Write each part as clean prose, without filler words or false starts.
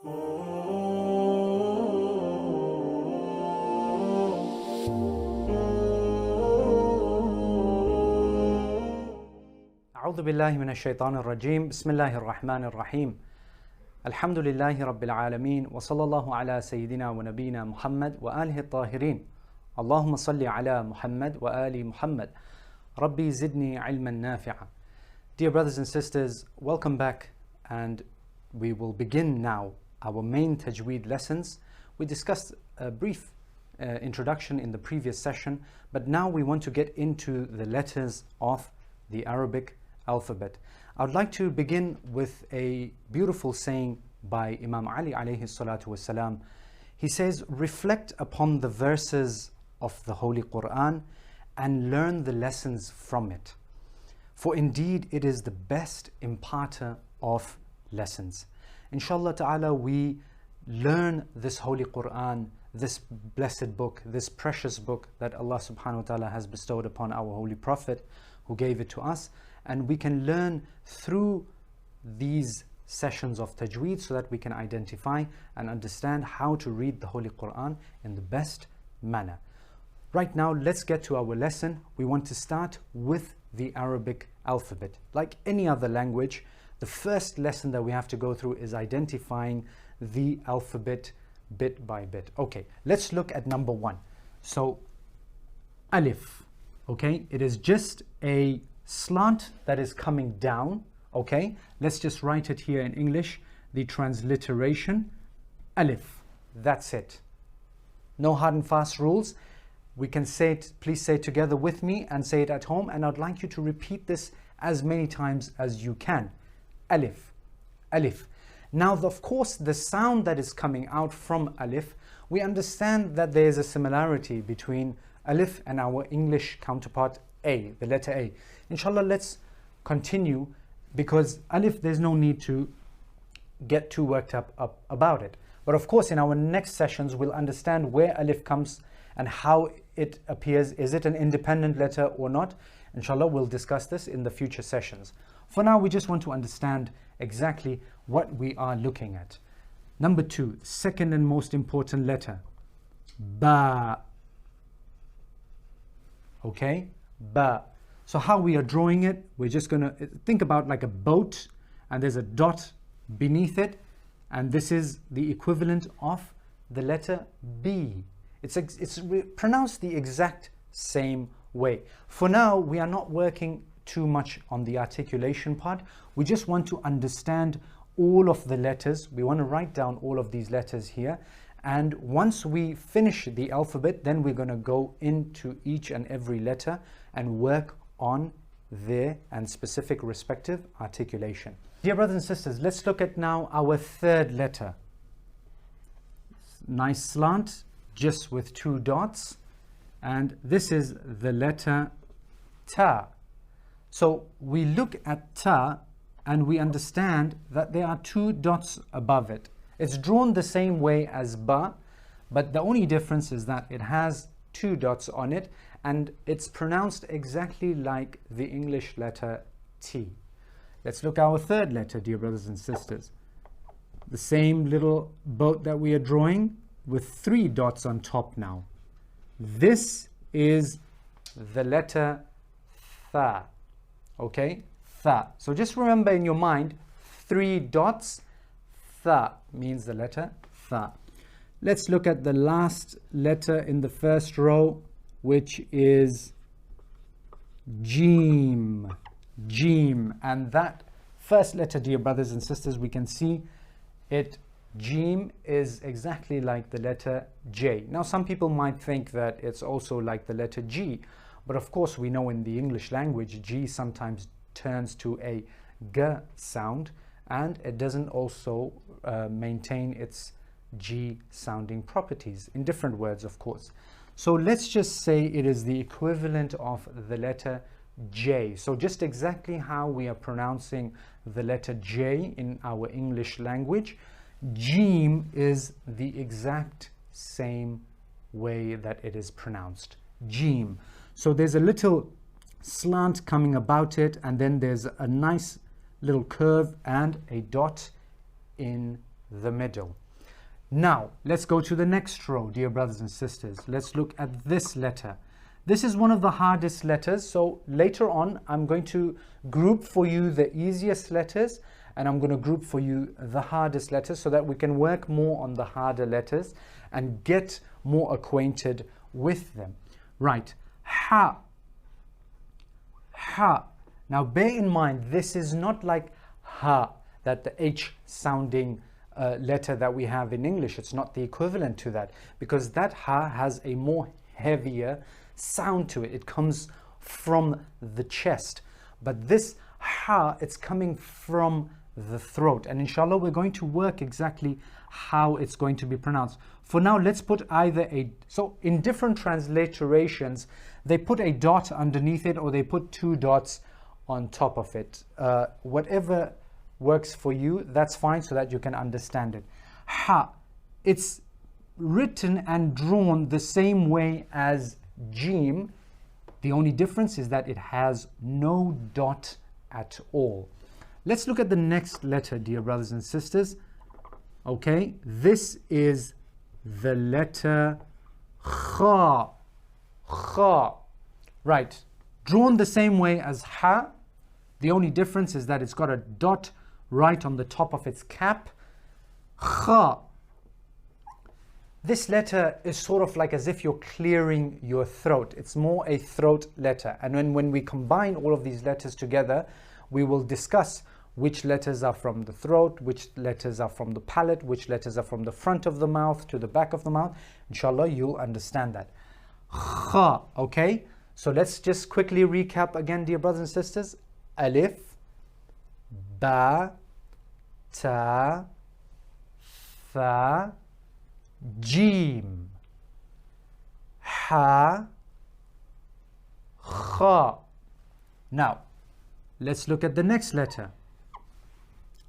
أعوذ بالله من الشيطان الرجيم بسم الله الرحمن الرحيم الحمد لله رب العالمين وصلى الله على سيدنا ونبينا محمد وآله الطاهرين اللهم صل على محمد وآل محمد ربي زدني علما نافعا. Dear brothers and sisters, welcome back, and we will begin now our main Tajweed lessons. We discussed a brief introduction in the previous session, but now we want to get into the letters of the Arabic alphabet. I would like to begin with a beautiful saying by Imam Ali alayhi salatu wasalam. He says, reflect upon the verses of the Holy Quran and learn the lessons from it. For indeed it is the best imparter of lessons. Inshallah ta'ala, we learn this Holy Quran, this blessed book, this precious book that Allah subhanahu wa ta'ala has bestowed upon our Holy Prophet who gave it to us. And we can learn through these sessions of Tajweed so that we can identify and understand how to read the Holy Quran in the best manner. Right now, let's get to our lesson. We want to start with the Arabic alphabet. Like any other language, the first lesson that we have to go through is identifying the alphabet bit by bit. Okay, let's look at number one. So, Alif, okay, it is just a slant that is coming down. Okay, let's just write it here in English, the transliteration, Alif, that's it. No hard and fast rules. We can say it, please say it together with me and say it at home, and I'd like you to repeat this as many times as you can. Alif, Alif. Now, of course, the sound that is coming out from Alif, we understand that there is a similarity between Alif and our English counterpart A, the letter A. Inshallah, let's continue, because Alif, there's no need to get too worked up about it. But of course, in our next sessions, we'll understand where Alif comes and how it appears. Is it an independent letter or not? Inshallah, we'll discuss this in the future sessions. For now, we just want to understand exactly what we are looking at. Number two, second and most important letter, Ba. Okay, Ba. So how we are drawing it, we're just going to think about like a boat, and there's a dot beneath it, and this is the equivalent of the letter B. It's pronounced the exact same way. For now, we are not working too much on the articulation part. We just want to understand all of the letters. We want to write down all of these letters here. And once we finish the alphabet, then we're going to go into each and every letter and work on their and specific respective articulation. Dear brothers and sisters, let's look at now our third letter. Nice slant, just with two dots. And this is the letter Ta. So we look at Ta and we understand that there are two dots above it. It's drawn the same way as Ba, but the only difference is that it has two dots on it, and it's pronounced exactly like the English letter T. Let's look at our third letter, dear brothers and sisters. The same little boat that we are drawing with three dots on top now. This is the letter Tha. Okay, Tha. So just remember in your mind, three dots. Tha means the letter Tha. Let's look at the last letter in the first row, which is Jim. Jim. And that first letter, dear brothers and sisters, we can see it, Jim, is exactly like the letter J. Now, some people might think that it's also like the letter G, but of course we know in the English language, G sometimes turns to a G sound, and it doesn't also maintain its G sounding properties in different words, of course. So let's just say it is the equivalent of the letter J. So just exactly how we are pronouncing the letter J in our English language, Jim is the exact same way that it is pronounced. Jim. So there's a little slant coming about it, and then there's a nice little curve and a dot in the middle. Now, let's go to the next row, dear brothers and sisters. Let's look at this letter. This is one of the hardest letters, so later on I'm going to group for you the easiest letters and I'm going to group for you the hardest letters so that we can work more on the harder letters and get more acquainted with them. Right, ha. Ha. Now bear in mind, this is not like ha, that the H sounding letter that we have in English. It's not the equivalent to that, because that ha has a more heavier sound to it. It comes from the chest. But this ha, it's coming from the throat. And inshallah, we're going to work exactly how it's going to be pronounced. For now, let's put either a... So in different transliterations, they put a dot underneath it or they put two dots on top of it. Whatever works for you, that's fine, so that you can understand it. Ha, it's written and drawn the same way as Jim. The only difference is that it has no dot at all. Let's look at the next letter, dear brothers and sisters. Okay, this is the letter Kha. Kha. Right, drawn the same way as Ha. The only difference is that it's got a dot right on the top of its cap. Kha. This letter is sort of like as if you're clearing your throat. It's more a throat letter. And when we combine all of these letters together, we will discuss which letters are from the throat, which letters are from the palate, which letters are from the front of the mouth to the back of the mouth. Inshallah, you'll understand that. Kha, okay? So let's just quickly recap again, dear brothers and sisters. Alif, Ba, Ta, Tha, Jim, Ha, Kha. Now, let's look at the next letter.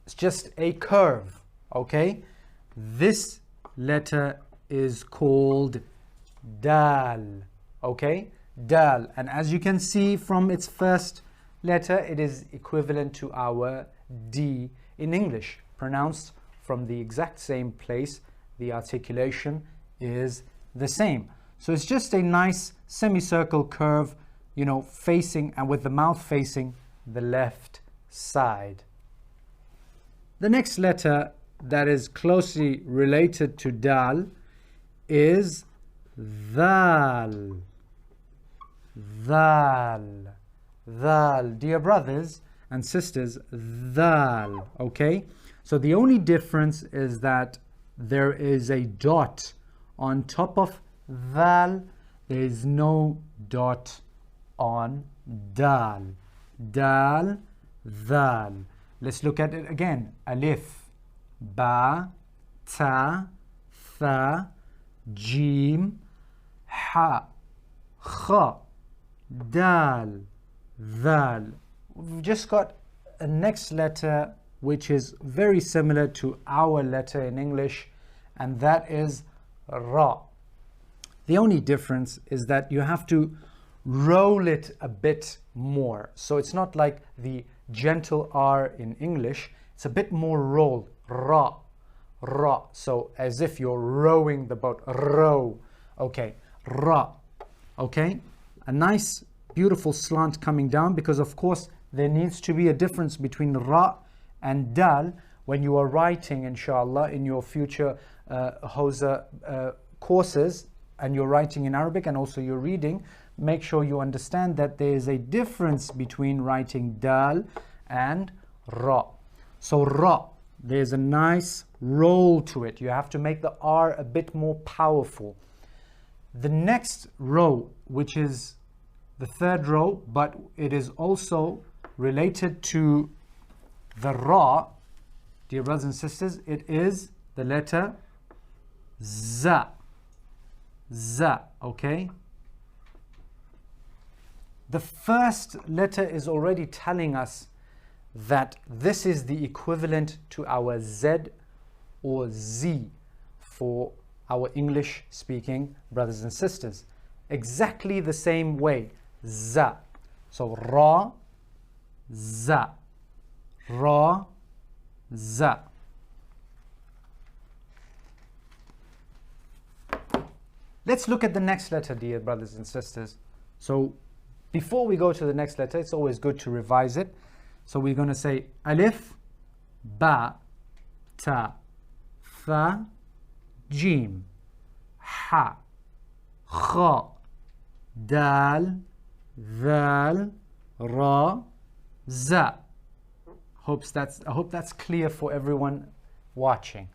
It's just a curve, okay? This letter is called Dal, okay? Dal. And as you can see from its first letter, it is equivalent to our D in English, pronounced from the exact same place. The articulation is the same. So it's just a nice semicircle curve, you know, facing and with the mouth facing the left side. The next letter that is closely related to Dal is Dhal. Dhal. Dhal. Dear brothers and sisters, Dhal. Okay? So the only difference is that there is a dot on top of Dhal. There is no dot on Dal. Dal, Dhal. Let's look at it again. Alif, Ba, Ta, Tha, Jim, Ha, Kha, Dal, Dhal. We've just got a next letter which is very similar to our letter in English, and that is Ra. The only difference is that you have to roll it a bit more. So it's not like the gentle R in English, it's a bit more rolled. Ra, Ra. So as if you're rowing the boat. Row. Okay, Ra. Okay, a nice beautiful slant coming down, because of course there needs to be a difference between Ra and Dal when you are writing, inshallah, in your future Hausa courses, and you're writing in Arabic and also you're reading. Make sure you understand that there is a difference between writing Dal and Ra. So Ra, there's a nice roll to it. You have to make the R a bit more powerful. The next row, which is the third row, but it is also related to the Ra, dear brothers and sisters, it is the letter Za. Za, okay? The first letter is already telling us that this is the equivalent to our Z or Z for our English speaking brothers and sisters. Exactly the same way. Za. So Ra, Za. Ra, Za. Let's look at the next letter, dear brothers and sisters. So before we go to the next letter, it's always good to revise it. So we're going to say Alif, Ba, Ta, Tha, Jim, Ha, Kha, Dal, Val, Ra, Za. I hope that's clear for everyone watching.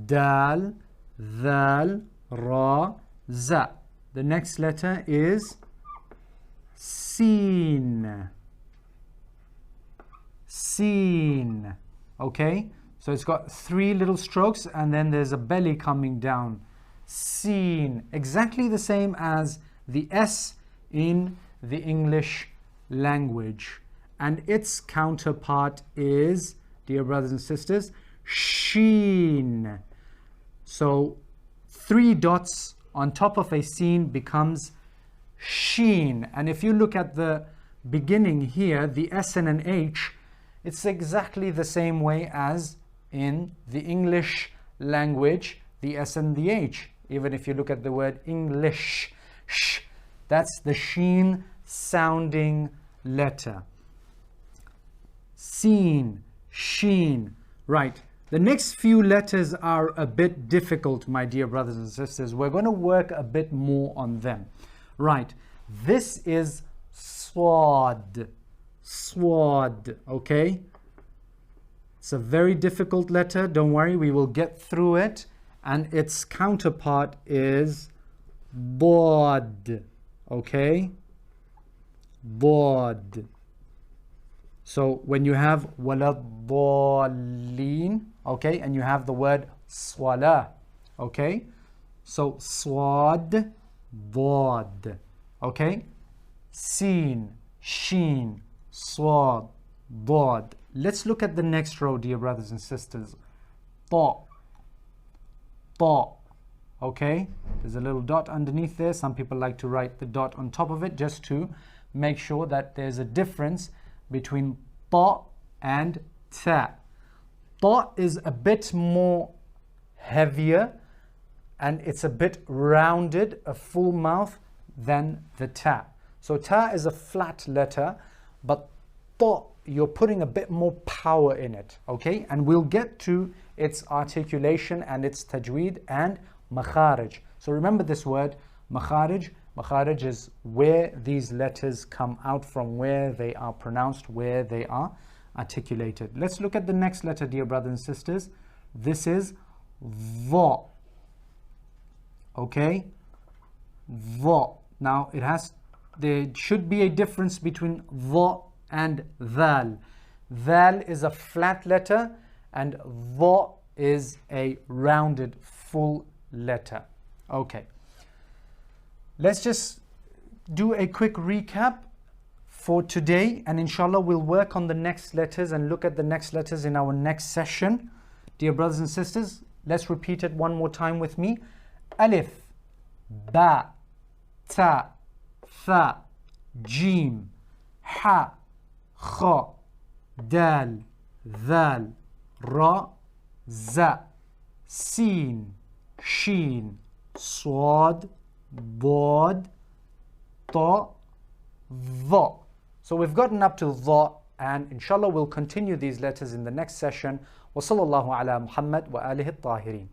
Dal, Val, Ra, Za. The next letter is Seen. Seen. Okay, so it's got 3 little strokes and then there's a belly coming down. Seen. Exactly the same as the S in the English language. And its counterpart is, dear brothers and sisters, Sheen. So 3 dots on top of a seen becomes Sheen. And if you look at the beginning here, the S and an H, it's exactly the same way as in the English language, the S and the H. Even if you look at the word English, sh, that's the Sheen sounding letter. Seen, Sheen. Right. The next few letters are a bit difficult, my dear brothers and sisters. We're going to work a bit more on them. Right. This is Swad. Swad. Okay. It's a very difficult letter. Don't worry, we will get through it. And its counterpart is Bod. Okay. Bod. So when you have waladhalin, okay, and you have the word swala, okay, so swad, bod, okay, seen, sheen, swad, bod. Let's look at the next row, dear brothers and sisters. Ta, ta, okay, there's a little dot underneath there. Some people like to write the dot on top of it just to make sure that there's a difference between ta and ta. Ta is a bit more heavier and it's a bit rounded, a full mouth, than the ta. So ta is a flat letter, but ta, you're putting a bit more power in it, okay? And we'll get to its articulation and its tajweed and makharij. So remember this word, makharij. Makharij is where these letters come out from, where they are pronounced, where they are articulated. Let's look at the next letter, dear brothers and sisters. This is Va. Okay? Va. Now, there should be a difference between Va and Val. Val is a flat letter and Va is a rounded, full letter. Okay. Let's just do a quick recap for today, and inshallah we'll work on the next letters and look at the next letters in our next session. Dear brothers and sisters, let's repeat it one more time with me. Alif, Ba, Ta, Tha, Jim, Ha, Kha, Dal, Val, Ra, Za, Seen, Sheen, Swad, Bod, Ta, Va. So we've gotten up to Dha, and inshallah we'll continue these letters in the next session. Wa sallallahu ala Muhammad wa alihi at-tahirin.